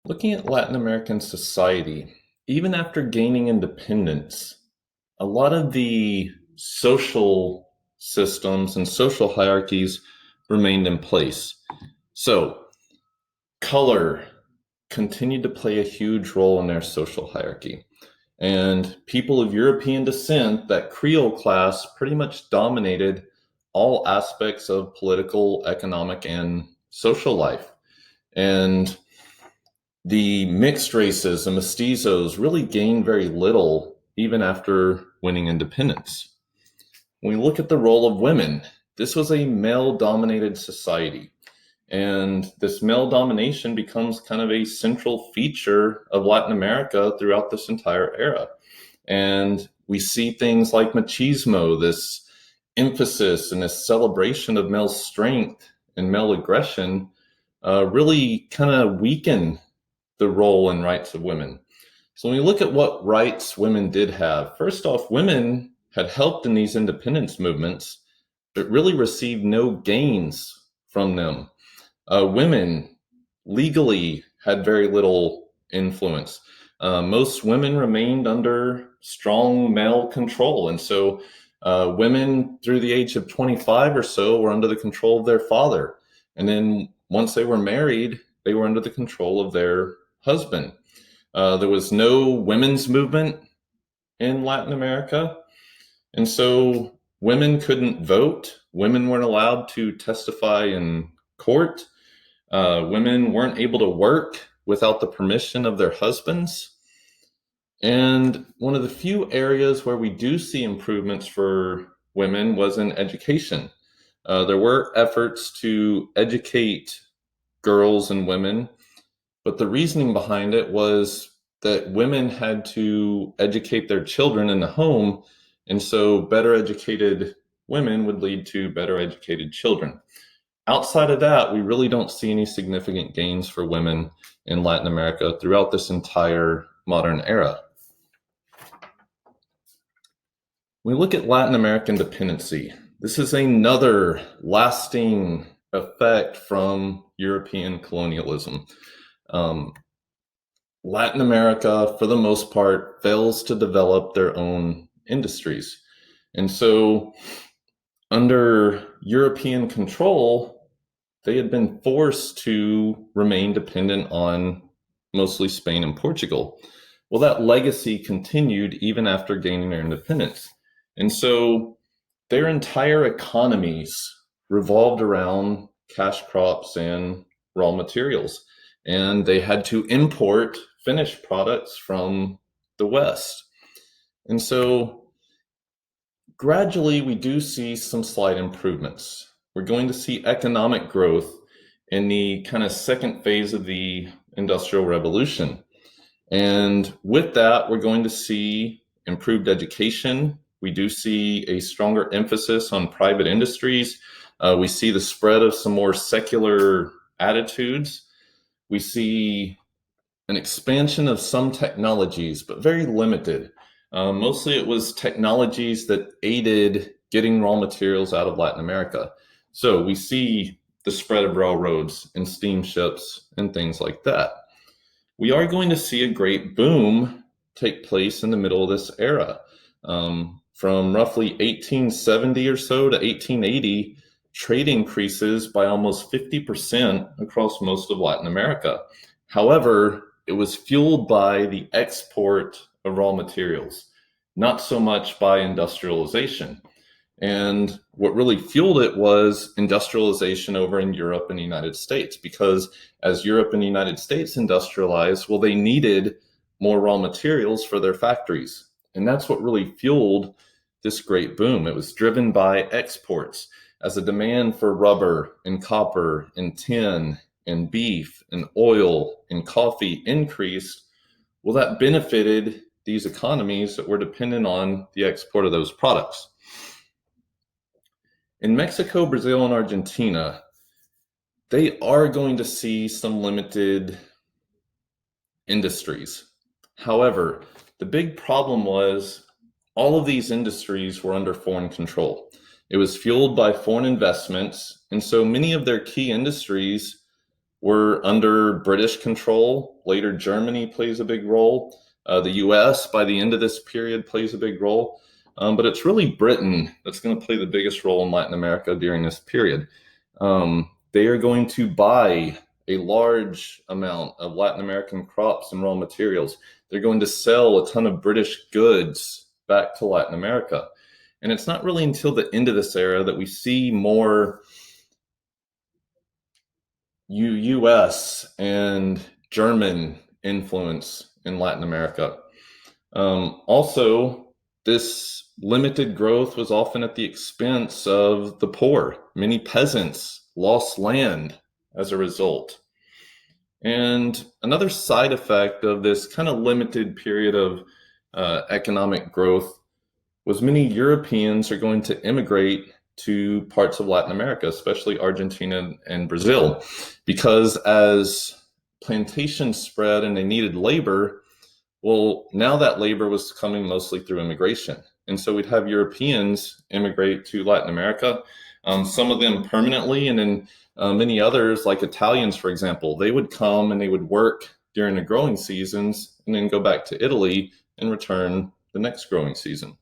Looking at Latin American society, even after gaining independence, a lot of the social systems and social hierarchies remained in place. So, color continued to play a huge role in their social hierarchy. And people of European descent, that Creole class, pretty much dominated all aspects of political, economic, and social life. And the mixed races, the mestizos, really gained very little even after winning independence. When we look at the role of women, this was a male-dominated society. And this male domination becomes kind of a central feature of Latin America throughout this entire era. And we see things like machismo, this emphasis and this celebration of male strength and male aggression, really kind of weaken the role and rights of women. So when we look at what rights women did have, first off, women had helped in these independence movements, but really received no gains from them. Women legally had very little influence. Most women remained under strong male control. And so women through the age of 25 or so were under the control of their father. And then once they were married, they were under the control of their husband. There was no women's movement in Latin America. And so women couldn't vote. Women weren't allowed to testify in court. Women weren't able to work without the permission of their husbands. And one of the few areas where we do see improvements for women was in education. There were efforts to educate girls and women, but the reasoning behind it was that women had to educate their children in the home, and so better educated women would lead to better educated children. Outside of that, we really don't see any significant gains for women in Latin America throughout this entire modern era. When we look at Latin American dependency, this is another lasting effect from European colonialism. Latin America, for the most part, fails to develop their own industries. And so, under European control, they had been forced to remain dependent on mostly Spain and Portugal. Well, that legacy continued even after gaining their independence. And so, their entire economies revolved around cash crops and raw materials. And they had to import finished products from the West. And so gradually we do see some slight improvements. We're going to see economic growth in the kind of second phase of the Industrial Revolution. And with that, we're going to see improved education. We do see a stronger emphasis on private industries. We see the spread of some more secular attitudes. We see an expansion of some technologies, but very limited. Mostly it was technologies that aided getting raw materials out of Latin America. So we see the spread of railroads and steamships and things like that. We are going to see a great boom take place in the middle of this era. From roughly 1870 or so to 1880, trade increases by almost 50% across most of Latin America. However, it was fueled by the export of raw materials, not so much by industrialization. And what really fueled it was industrialization over in Europe and the United States, because as Europe and the United States industrialized, well, they needed more raw materials for their factories. And that's what really fueled this great boom. It was driven by exports. As the demand for rubber and copper and tin and beef and oil and coffee increased, well, that benefited these economies that were dependent on the export of those products. In Mexico, Brazil, and Argentina, they are going to see some limited industries. However, the big problem was all of these industries were under foreign control. It was fueled by foreign investments, and so many of their key industries were under British control. Later, Germany plays a big role. The US, by the end of this period, plays a big role. But it's really Britain that's going to play the biggest role in Latin America during this period. They are going to buy a large amount of Latin American crops and raw materials. They're going to sell a ton of British goods back to Latin America. And it's not really until the end of this era that we see more US and German influence in Latin America. Also, this limited growth was often at the expense of the poor. Many peasants lost land as a result. And another side effect of this kind of limited period of economic growth was many Europeans are going to immigrate to parts of Latin America, especially Argentina and Brazil, because as plantations spread and they needed labor, well, now that labor was coming mostly through immigration. And so we'd have Europeans immigrate to Latin America, some of them permanently, and then many others, like Italians, for example, they would come and they would work during the growing seasons and then go back to Italy and return the next growing season.